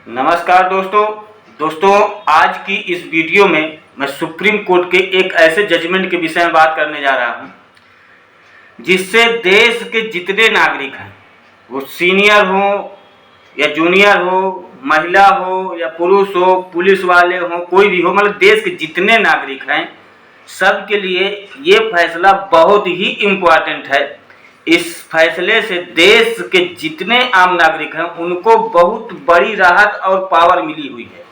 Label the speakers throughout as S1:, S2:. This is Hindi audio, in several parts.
S1: नमस्कार दोस्तों, आज की इस वीडियो में मैं सुप्रीम कोर्ट के एक ऐसे जजमेंट के विषय में बात करने जा रहा हूं जिससे देश के जितने नागरिक हैं, वो सीनियर हो या जूनियर हो, महिला हो या पुरुष हो, पुलिस वाले हो, कोई भी हो, मतलब देश के जितने नागरिक हैं सबके लिए ये फैसला बहुत ही इम्पोर्टेंट है। इस फैसले से देश के जितने आम नागरिक हैं उनको बहुत बड़ी राहत और पावर मिली हुई है।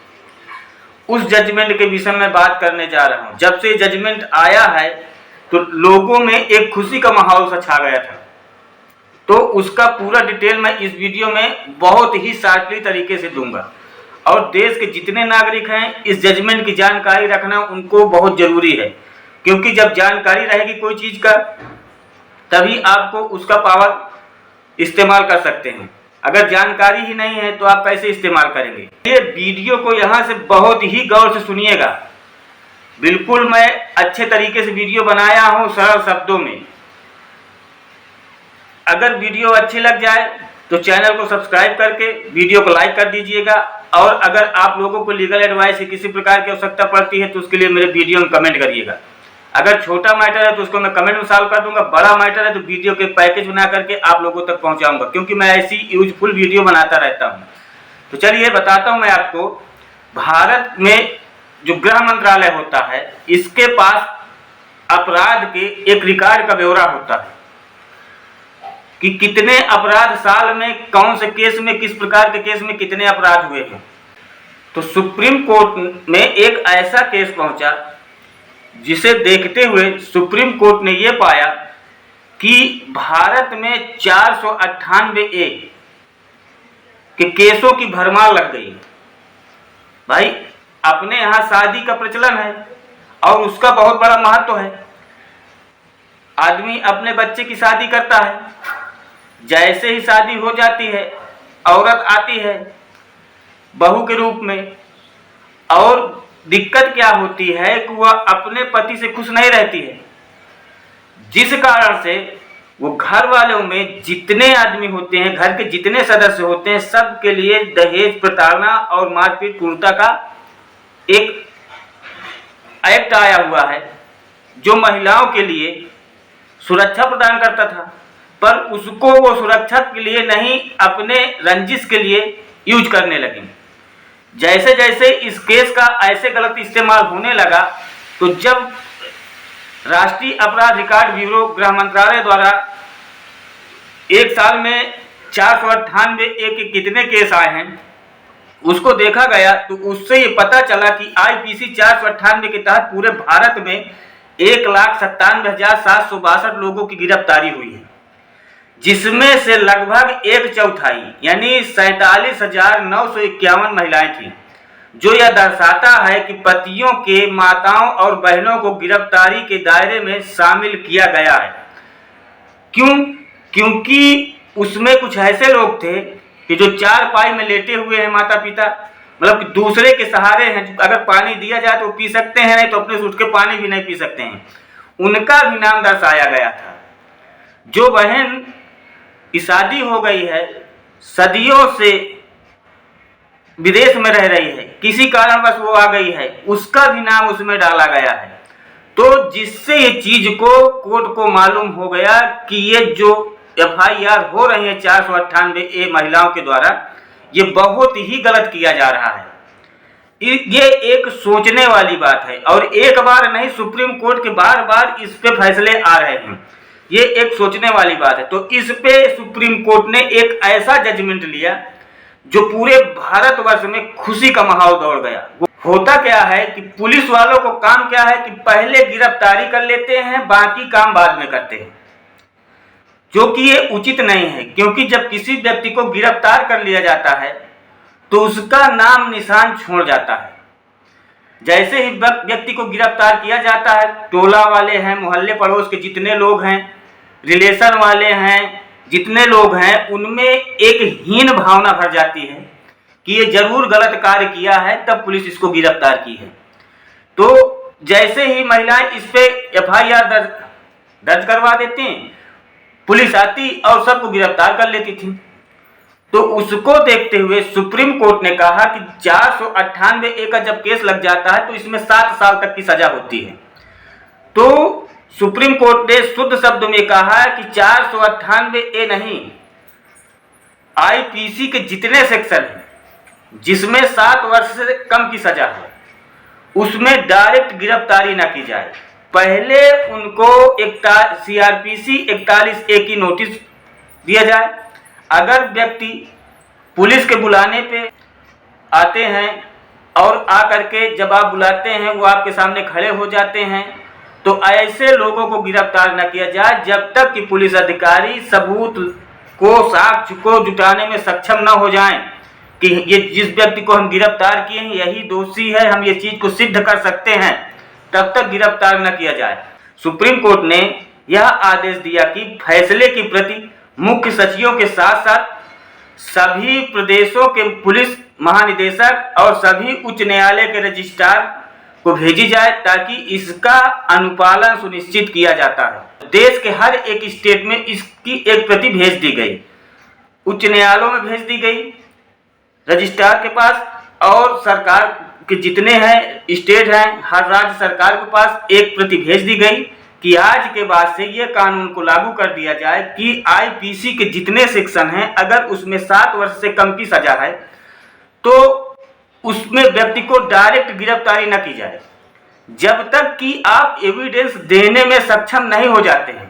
S1: उस जजमेंट के विषय में बात करने जा रहा हूं। जब से जजमेंट आया है तो लोगों में एक खुशी का माहौल सा छा गया था, तो उसका पूरा डिटेल मैं इस वीडियो में बहुत ही शार्पली तरीके से दूंगा। और देश के जितने नागरिक हैं इस जजमेंट की जानकारी रखना उनको बहुत ज़रूरी है, क्योंकि जब जानकारी रहेगी कोई चीज़ का तभी आपको उसका पावर इस्तेमाल कर सकते हैं। अगर जानकारी ही नहीं है तो आप कैसे इस्तेमाल करेंगे। ये वीडियो को यहाँ से बहुत ही गौर से सुनिएगा। बिल्कुल मैं अच्छे तरीके से वीडियो बनाया हूँ, सरल शब्दों में। अगर वीडियो अच्छी लग जाए तो चैनल को सब्सक्राइब करके वीडियो को लाइक कर दीजिएगा। और अगर आप लोगों को लीगल एडवाइस की किसी प्रकार की आवश्यकता पड़ती है तो उसके लिए मेरे वीडियो में कमेंट करिएगा। अगर छोटा मैटर है तो उसको मैं कमेंट में सॉल्व कर दूंगा, बड़ा मैटर है तो वीडियो के पैकेज बना करके आप लोगों तक पहुंचाऊंगा, क्योंकि मैं ऐसी यूजफुल वीडियो बनाता रहता हूं। तो चलिए बताता हूं मैं आपको। भारत में जो गृह मंत्रालय होता है इसके पास अपराध के एक रिकॉर्ड का ब्यौरा होता है कि कितने अपराध साल में, कौन से केस में, किस प्रकार के केस में कितने अपराध हुए हैं। तो सुप्रीम कोर्ट में एक ऐसा केस पहुंचा जिसे देखते हुए सुप्रीम कोर्ट ने यह पाया कि भारत में 498 के केसों की भरमार लग गई। भाई अपने यहाँ शादी का प्रचलन है और उसका बहुत बड़ा महत्व है। आदमी अपने बच्चे की शादी करता है, जैसे ही शादी हो जाती है औरत आती है बहू के रूप में, और दिक्कत क्या होती है कि वह अपने पति से खुश नहीं रहती है, जिस कारण से वो घर वालों में जितने आदमी होते हैं, घर के जितने सदस्य होते हैं, सबके लिए दहेज प्रताड़ना और मारपीट क्रूरता का एक एक्ट आया हुआ है जो महिलाओं के लिए सुरक्षा प्रदान करता था, पर उसको वो सुरक्षा के लिए नहीं, अपने रंजिश के लिए यूज करने लगे। जैसे जैसे इस केस का ऐसे गलत इस्तेमाल होने लगा तो जब राष्ट्रीय अपराध रिकॉर्ड ब्यूरो गृह मंत्रालय द्वारा एक साल में 498 के कितने केस आए हैं उसको देखा गया, तो उससे ये पता चला कि आईपीसी 498 के तहत पूरे भारत में 1,97,762 लोगों की गिरफ्तारी हुई है, जिसमें से लगभग एक चौथाई यानी 47,951 महिलाएं थीं, जो यह दर्शाता है कि पतियों के माताओं और बहनों को गिरफ्तारी के दायरे में शामिल किया गया है। क्यों? क्योंकि उसमें कुछ ऐसे लोग थे कि जो चारपाई में लेटे हुए हैं, माता पिता, मतलब कि दूसरे के सहारे हैं। अगर पानी दिया जाए तो पी सकते हैं, नहीं तो अपने से उठ के पानी भी नहीं पी सकते हैं। उनका भी नाम दर्शाया गया था। जो बहन की शादी हो गई है, सदियों से विदेश में रह रही है, किसी कारणवश वो आ गई है, उसका भी नाम उसमें डाला गया है। तो जिससे ये चीज को कोर्ट को मालूम हो गया कि ये जो एफआईआर हो रही है 498 महिलाओं के द्वारा, ये बहुत ही गलत किया जा रहा है। ये एक सोचने वाली बात है, और एक बार नहीं, सुप्रीम कोर्ट के बार बार इस पे फैसले आ रहे हैं। ये एक सोचने वाली बात है। तो इस पे सुप्रीम कोर्ट ने एक ऐसा जजमेंट लिया जो पूरे भारतवर्ष में खुशी का माहौल दौड़ गया। होता क्या है कि पुलिस वालों को काम क्या है कि पहले गिरफ्तारी कर लेते हैं, बाकी काम बाद में करते हैं, जो कि ये उचित नहीं है। क्योंकि जब किसी व्यक्ति को गिरफ्तार कर लिया जाता है तो उसका नाम निशान छोड़ जाता है। जैसे ही व्यक्ति को गिरफ्तार किया जाता है, टोला वाले हैं, मोहल्ले पड़ोस के जितने लोग हैं, रिलेशन वाले हैं, जितने लोग हैं, उनमें एक हीन भावना भर जाती है कि ये जरूर गलत कार्य किया है, तब पुलिस इसको गिरफ्तार की है। तो जैसे ही महिलाएं इस पे एफआईआर दर्ज करवा देती हैं, पुलिस आती और सबको गिरफ्तार कर लेती थी। तो उसको देखते हुए सुप्रीम कोर्ट ने कहा कि 498A का जब केस लग जाता है तो इसमें 7 साल तक की सजा होती है। तो सुप्रीम कोर्ट ने शुद्ध शब्द में कहा कि 498A नहीं, आईपीसी के जितने सेक्शन हैं जिसमें 7 वर्ष से कम की सजा है उसमें डायरेक्ट गिरफ्तारी ना की जाए। पहले उनको CRPC 41A की नोटिस दिया जाए। अगर व्यक्ति पुलिस के बुलाने पे आते हैं और आकर के जब आप बुलाते हैं वो आपके सामने खड़े हो जाते हैं, तो ऐसे लोगों को गिरफ्तार न किया जाए जब तक कि पुलिस अधिकारी सबूत को, साक्ष्य को जुटाने में सक्षम न हो जाएं कि ये जिस व्यक्ति को हम गिरफ्तार किए हैं यही दोषी है, हम ये चीज को सिद्ध कर सकते हैं, तब तक गिरफ्तार न किया जाए। सुप्रीम कोर्ट ने यह आदेश दिया कि फैसले की प्रति मुख्य सचिवों के साथ साथ सभी प्रदेशों के पुलिस महानिदेशक और सभी उच्च न्यायालय के रजिस्ट्रार को भेजी जाए ताकि इसका अनुपालन सुनिश्चित किया जाता है। देश के हर एक स्टेट में इसकी एक प्रति भेज दी गई, उच्च न्यायालयों में भेज दी गई रजिस्ट्रार के पास, और सरकार के जितने हैं स्टेट हैं हर राज्य सरकार के पास एक प्रति भेज दी गई कि आज के बाद से ये कानून को लागू कर दिया जाए कि आईपीसी के जितने सेक्शन हैं अगर उसमें 7 वर्ष से कम की सजा है तो उसमें व्यक्ति को डायरेक्ट गिरफ्तारी न की जाए जब तक कि आप एविडेंस देने में सक्षम नहीं हो जाते हैं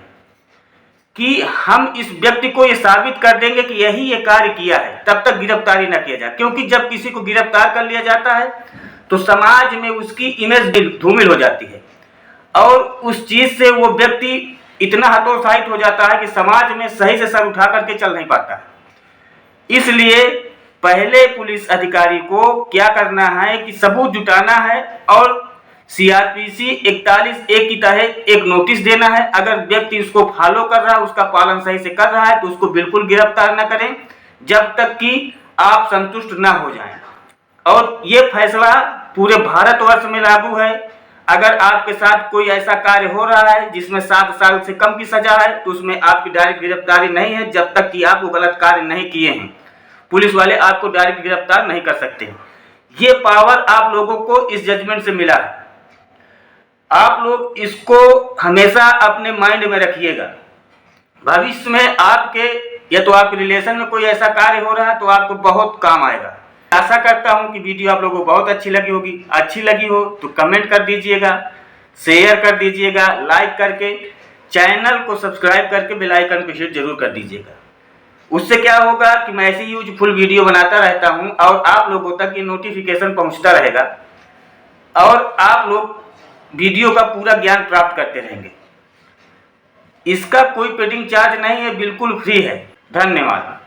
S1: कि हम इस व्यक्ति को ये साबित कर देंगे कि यही ये कार्य किया है, तब तक गिरफ्तारी न किया जाए। क्योंकि जब किसी को गिरफ्तार कर लिया जाता है तो समाज में उसकी इमेज धूमिल हो जाती है और उस चीज से वो व्यक्ति इतना हतोत्साहित हो जाता है कि समाज में सही से सर उठा करके चल नहीं पाता है। इसलिए पहले पुलिस अधिकारी को क्या करना है कि सबूत जुटाना है और CRPC 41A की तहत एक नोटिस देना है। अगर व्यक्ति उसको फॉलो कर रहा है, उसका पालन सही से कर रहा है तो उसको बिल्कुल गिरफ्तार न करें जब तक कि आप संतुष्ट न हो जाएं। और ये फैसला पूरे भारतवर्ष में लागू है। अगर आपके साथ कोई ऐसा कार्य हो रहा है जिसमें 7 साल से कम की सजा है तो उसमें आपकी डायरेक्ट गिरफ्तारी नहीं है जब तक कि आप वो गलत कार्य नहीं किए हैं। पुलिस वाले आपको डायरेक्ट गिरफ्तार नहीं कर सकते। ये पावर आप लोगों को इस जजमेंट से मिला है। आप लोग इसको हमेशा अपने माइंड में रखिएगा। भविष्य में आपके या तो आपके रिलेशन में कोई ऐसा कार्य हो रहा है तो आपको बहुत काम आएगा। आशा करता हूं कि वीडियो आप लोगों को बहुत अच्छी लगी होगी। अच्छी लगी हो तो कमेंट कर दीजिएगा, शेयर कर दीजिएगा, लाइक करके चैनल को सब्सक्राइब करके बेल आइकन को हिट जरूर कर दीजिएगा। उससे क्या होगा कि मैं ऐसी यूजफुल वीडियो बनाता रहता हूं और आप लोगों तक ये नोटिफिकेशन पहुंचता रहेगा और आप लोग वीडियो का पूरा ज्ञान प्राप्त करते रहेंगे। इसका कोई पेडिंग चार्ज नहीं है, बिल्कुल फ्री है। धन्यवाद।